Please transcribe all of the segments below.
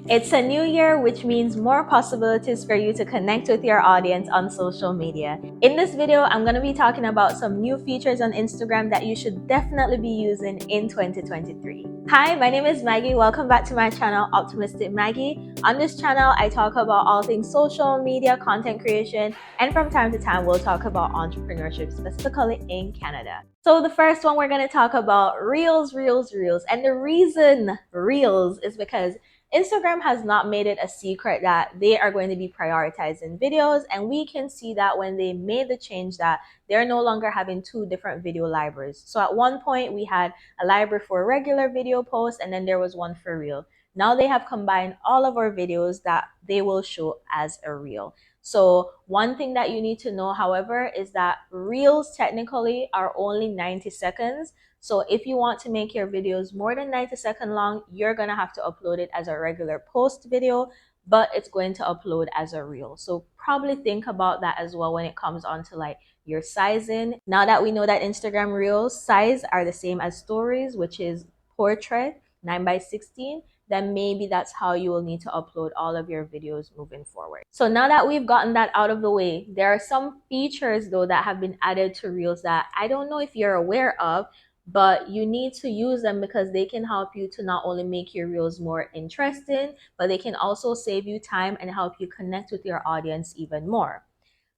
It's a new year, which means more possibilities for you to connect with your audience on social media. In this video, I'm going to be talking about some new features on Instagram that you should definitely be using in 2023. Hi, my name is Maggie. Welcome back to my channel, Optimistic Maggie. On this channel, I talk about all things social media, content creation, and from time to time, we'll talk about entrepreneurship, specifically in Canada. So the first one, we're going to talk about Reels. And the reason Reels is because Instagram has not made it a secret that they are going to be prioritizing videos, and we can see that when they made the change that they're no longer having two different video libraries. So at one point we had a library for regular video posts, and then there was one for reel. Now they have combined all of our videos that they will show as a reel. So one thing that you need to know, however, is that reels technically are only 90 seconds. So if you want to make your videos more than 90-second long, you're going to have to upload it as a regular post video, but it's going to upload as a reel. So probably think about that as well when it comes on to like your sizing. Now that we know that Instagram Reels size are the same as stories, which is portrait 9:16, then maybe that's how you will need to upload all of your videos moving forward. So now that we've gotten that out of the way, there are some features though that have been added to Reels that I don't know if you're aware of, but you need to use them because they can help you to not only make your reels more interesting, but they can also save you time and help you connect with your audience even more.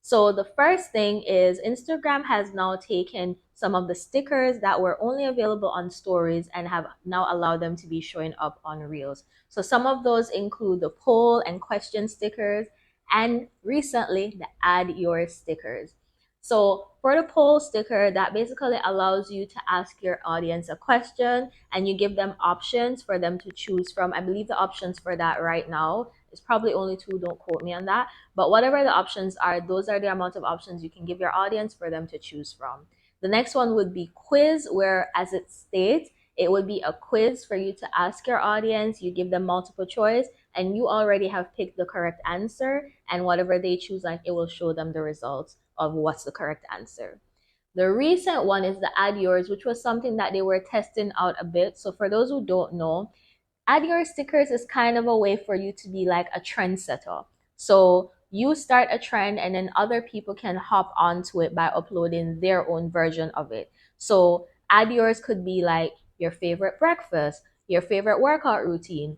So the first thing is Instagram has now taken some of the stickers that were only available on stories and have now allowed them to be showing up on reels. So some of those include the poll and question stickers, and recently the add your stickers. So for the poll sticker, that basically allows you to ask your audience a question and you give them options for them to choose from. I believe the options for that right now is probably only two, don't quote me on that. But whatever the options are, those are the amount of options you can give your audience for them to choose from. The next one would be quiz, where as it states, it would be a quiz for you to ask your audience. You give them multiple choice and you already have picked the correct answer, and whatever they choose, like it will show them the results of what's the correct answer. The recent one is the add yours, which was something that they were testing out a bit. So for those who don't know, add your stickers is kind of a way for you to be like a trendsetter. So you start a trend and then other people can hop onto it by uploading their own version of it. So add yours could be like your favorite breakfast, your favorite workout routine,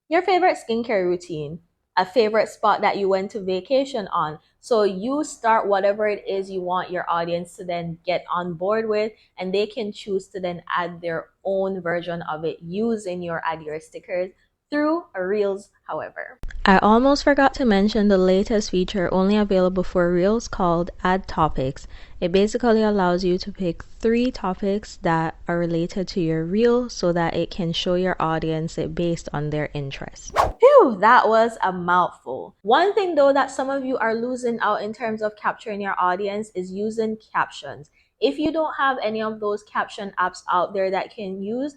your favorite skincare routine, a favorite spot that you went to vacation on. So you start whatever it is you want your audience to then get on board with, and they can choose to then add their own version of it using your add your stickers through Reels, however. I almost forgot to mention the latest feature only available for Reels called Add Topics. It basically allows you to pick 3 topics that are related to your Reel so that it can show your audience it based on their interests. Phew, that was a mouthful. One thing though that some of you are losing out in terms of capturing your audience is using captions. If you don't have any of those caption apps out there that can use,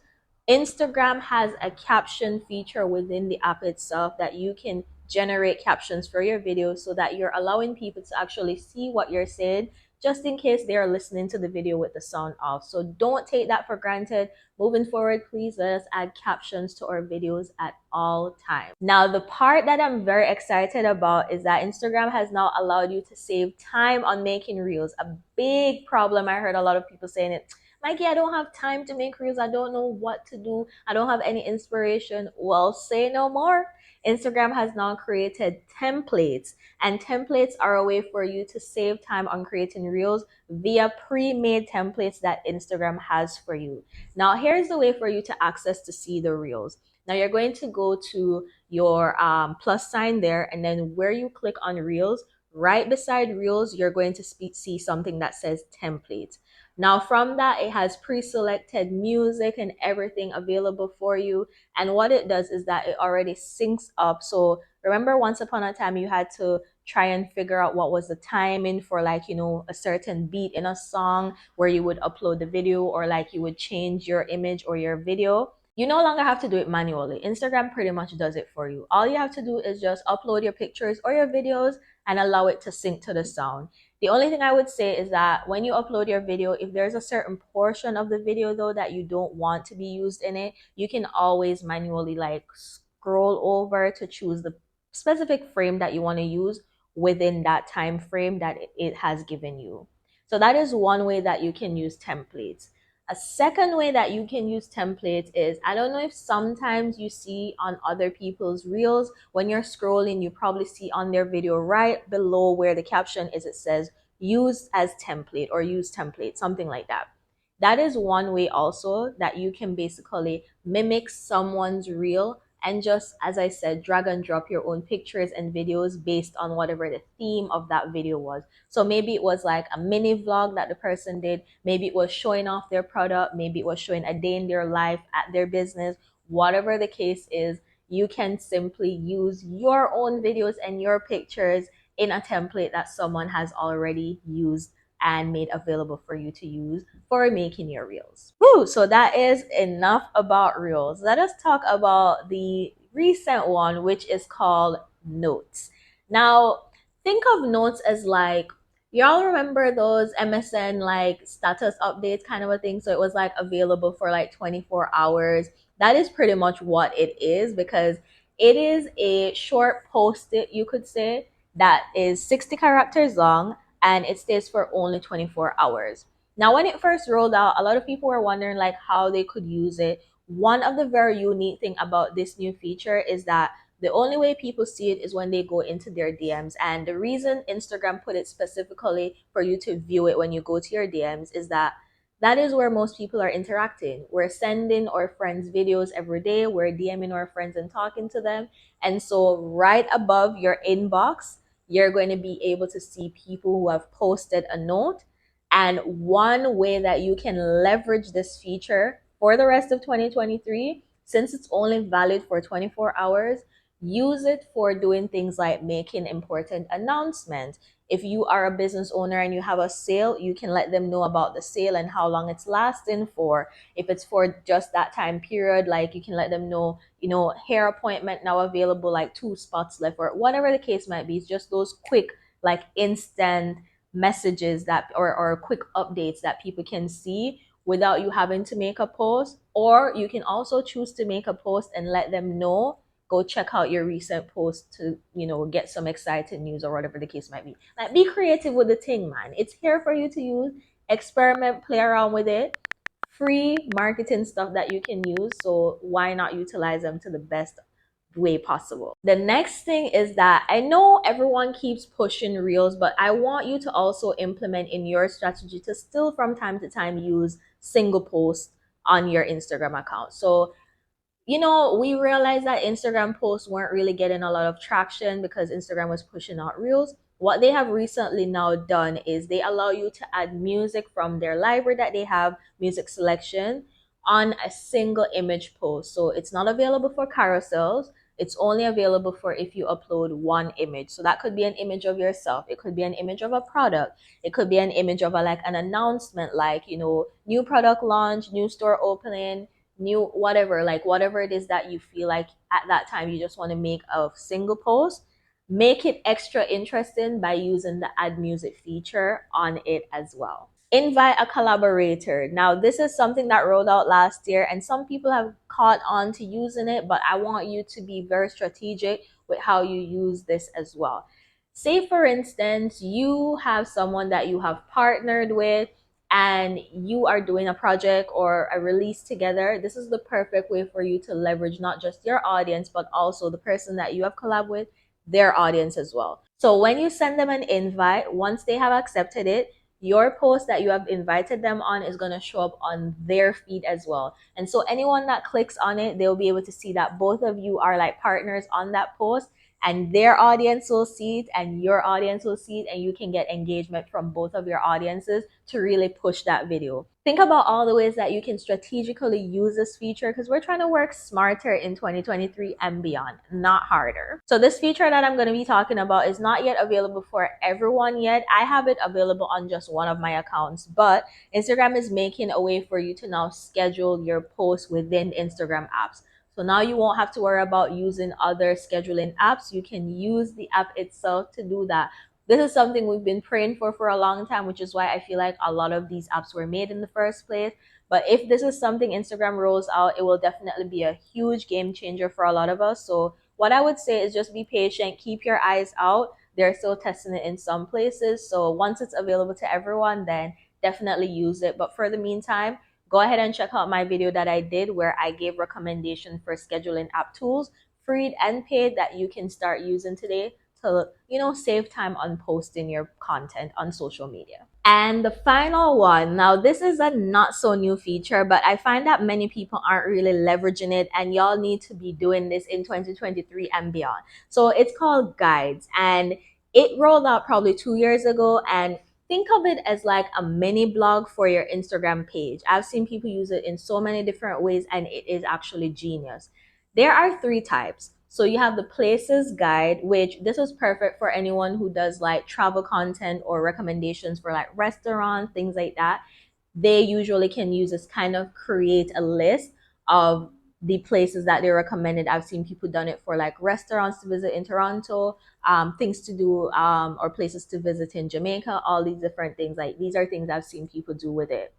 Instagram has a caption feature within the app itself that you can generate captions for your videos so that you're allowing people to actually see what you're saying just in case they are listening to the video with the sound off. So don't take that for granted. Moving forward, please let us add captions to our videos at all times. Now, the part that I'm very excited about is that Instagram has now allowed you to save time on making reels. A big problem, I heard a lot of people saying it, Mikey, I don't have time to make reels. I don't know what to do. I don't have any inspiration. Well, say no more. Instagram has now created templates, and templates are a way for you to save time on creating reels via pre-made templates that Instagram has for you. Now, here's the way for you to access to see the reels. Now, you're going to go to your plus sign there, and then where you click on reels, right beside reels, you're going to see something that says templates. Now from that, it has pre-selected music and everything available for you. And what it does is that it already syncs up. So remember once upon a time you had to try and figure out what was the timing for like, a certain beat in a song where you would upload the video, or like you would change your image or your video. You no longer have to do it manually. Instagram pretty much does it for you. All you have to do is just upload your pictures or your videos and allow it to sync to the sound. The only thing I would say is that when you upload your video, if there's a certain portion of the video though that you don't want to be used in it, you can always manually like scroll over to choose the specific frame that you want to use within that time frame that it has given you. So that is one way that you can use templates. A second way that you can use templates is, I don't know if sometimes you see on other people's reels, when you're scrolling, you probably see on their video right below where the caption is, it says use as template or use template, something like that. That is one way also that you can basically mimic someone's reel and just, as I said, drag and drop your own pictures and videos based on whatever the theme of that video was. So maybe it was like a mini vlog that the person did, maybe it was showing off their product, maybe it was showing a day in their life at their business. Whatever the case is, you can simply use your own videos and your pictures in a template that someone has already used and made available for you to use for making your reels. Woo! So that is enough about reels. Let us talk about the recent one, which is called notes. Now, think of notes as like, y'all remember those MSN like status updates kind of a thing? So it was like available for like 24 hours. That is pretty much what it is, because it is a short post-it, you could say, that is 60 characters long, and it stays for only 24 hours. Now, when it first rolled out, a lot of people were wondering like how they could use it. One of the very unique thing about this new feature is that the only way people see it is when they go into their DMs. And the reason Instagram put it specifically for you to view it when you go to your DMs is that that is where most people are interacting. We're sending our friends videos every day, we're DMing our friends and talking to them. And so right above your inbox, you're going to be able to see people who have posted a note. And one way that you can leverage this feature for the rest of 2023, since it's only valid for 24 hours, use it for doing things like making important announcements. If you are a business owner and you have a sale, you can let them know about the sale and how long it's lasting for. If it's for just that time period, like you can let them know, hair appointment now available, like 2 spots left, or whatever the case might be. It's just those quick, like instant messages that or quick updates that people can see without you having to make a post. Or you can also choose to make a post and let them know, go check out your recent post to get some exciting news or whatever the case might be. Like, be creative with the thing, man. It's here for you to use. Experiment, play around with it. Free marketing stuff that you can use, so why not utilize them to the best way possible? The next thing is that I know everyone keeps pushing reels, but I want you to also implement in your strategy to still from time to time use single posts on your Instagram account. So we realized that Instagram posts weren't really getting a lot of traction because Instagram was pushing out reels. What they have recently now done is they allow you to add music from their library that they have, music selection, on a single image post. So it's not available for carousels. It's only available for if you upload one image. So that could be an image of yourself. It could be an image of a product. It could be an image of like an announcement, like, new product launch, new store opening, new whatever, like whatever it is that you feel like at that time you just want to make a single post. Make it extra interesting by using the add music feature on it as well. Invite a collaborator. Now, this is something that rolled out last year and some people have caught on to using it, but I want you to be very strategic with how you use this as well. Say for instance, you have someone that you have partnered with and you are doing a project or a release together. This is the perfect way for you to leverage not just your audience, but also the person that you have collabed with, their audience as well. So when you send them an invite, once they have accepted it, your post that you have invited them on is going to show up on their feed as well. And so anyone that clicks on it, they'll be able to see that both of you are like partners on that post, and their audience will see it and your audience will see it, and you can get engagement from both of your audiences to really push that video. Think about all the ways that you can strategically use this feature, because we're trying to work smarter in 2023 and beyond, not harder. So this feature that I'm going to be talking about is not yet available for everyone yet. I have it available on just one of my accounts, but Instagram is making a way for you to now schedule your posts within Instagram apps. So now you won't have to worry about using other scheduling apps. You can use the app itself to do that. This is something we've been praying for a long time, which is why I feel like a lot of these apps were made in the first place, But if this is something Instagram rolls out, it will definitely be a huge game changer for a lot of us. So what I would say is just be patient, keep your eyes out. They're still testing it in some places. So once it's available to everyone, then definitely use it. But for the meantime, go ahead and check out my video that I did where I gave recommendation for scheduling app tools, free and paid, that you can start using today to, save time on posting your content on social media. And the final one, now this is a not so new feature, but I find that many people aren't really leveraging it, and y'all need to be doing this in 2023 and beyond. So it's called guides, and it rolled out probably 2 years ago, and think of it as like a mini blog for your Instagram page. I've seen people use it in so many different ways, and it is actually genius. There are three types. So you have the places guide, which this was perfect for anyone who does like travel content or recommendations for like restaurants, things like that. They usually can use this kind of create a list of the places that they recommended. I've seen people done it for like restaurants to visit in Toronto, things to do, or places to visit in Jamaica, all these different things. Like these are things I've seen people do with it.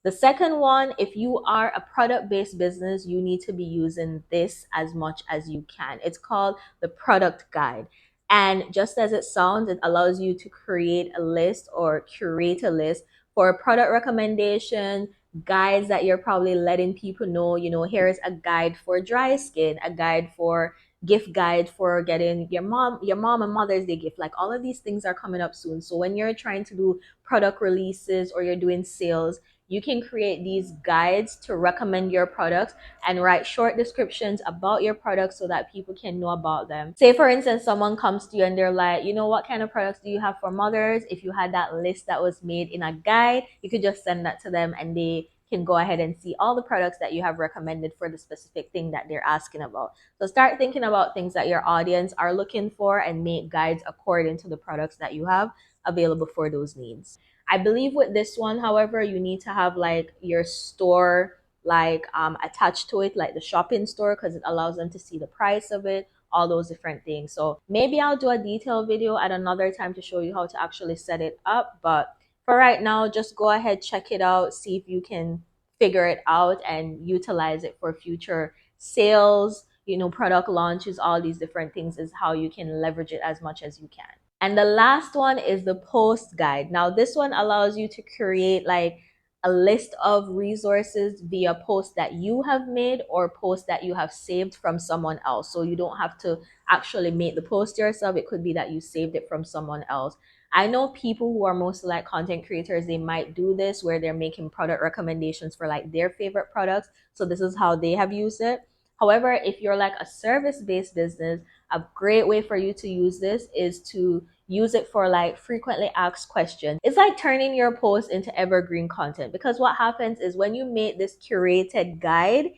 The second one, if you are a product-based business, you need to be using this as much as you can. It's called the product guide. And just as it sounds, it allows you to create a list or curate a list for product recommendation, guides that you're probably letting people know, here's a guide for dry skin, a guide for gift guide for getting your mom and Mother's Day gift. Like all of these things are coming up soon. So when you're trying to do product releases or you're doing sales, you can create these guides to recommend your products and write short descriptions about your products so that people can know about them. Say, for instance, someone comes to you and they're like, what kind of products do you have for mothers? If you had that list that was made in a guide, you could just send that to them and they can go ahead and see all the products that you have recommended for the specific thing that they're asking about. So start thinking about things that your audience are looking for and make guides according to the products that you have available for those needs. I believe with this one, however, you need to have like your store like attached to it, like the shopping store, because it allows them to see the price of it, all those different things. So maybe I'll do a detailed video at another time to show you how to actually set it up. But for right now, just go ahead, check it out, see if you can figure it out and utilize it for future sales, product launches, all these different things is how you can leverage it as much as you can. And the last one is the post guide. Now, this one allows you to create like a list of resources via posts that you have made or posts that you have saved from someone else. So you don't have to actually make the post yourself. It could be that you saved it from someone else. I know people who are mostly like content creators, they might do this where they're making product recommendations for like their favorite products. So this is how they have used it. However, if you're like a service-based business, a great way for you to use this is to use it for like frequently asked questions. It's like turning your post into evergreen content, because what happens is when you make this curated guide,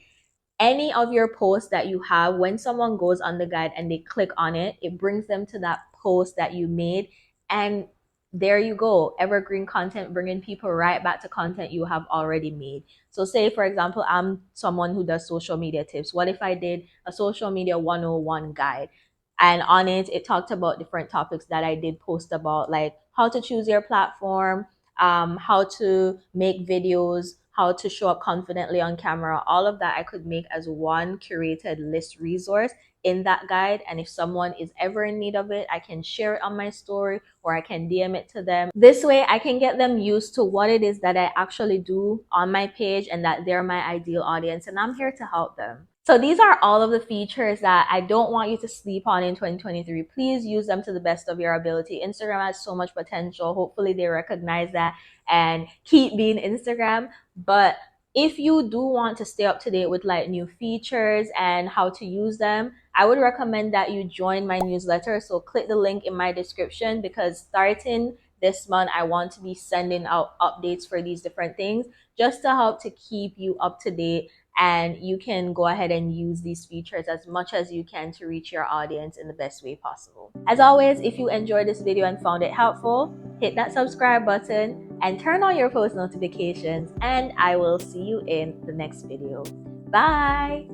any of your posts that you have, when someone goes on the guide and they click on it, it brings them to that post that you made. And there you go, evergreen content, bringing people right back to content you have already made. So say, for example, I'm someone who does social media tips. What if I did a social media 101 guide? And on it, it talked about different topics that I did post about, like how to choose your platform, how to make videos, how to show up confidently on camera. All of that I could make as one curated list resource in that guide. And if someone is ever in need of it, I can share it on my story or I can DM it to them. This way I can get them used to what it is that I actually do on my page and that they're my ideal audience and I'm here to help them. So these are all of the features that I don't want you to sleep on in 2023. Please use them to the best of your ability. Instagram has so much potential. Hopefully they recognize that and keep being Instagram. But if you do want to stay up to date with like new features and how to use them, I would recommend that you join my newsletter. So click the link in my description, because starting this month, I want to be sending out updates for these different things just to help to keep you up to date. And you can go ahead and use these features as much as you can to reach your audience in the best way possible. As always, if you enjoyed this video and found it helpful, hit that subscribe button and turn on your post notifications, and I will see you in the next video. Bye!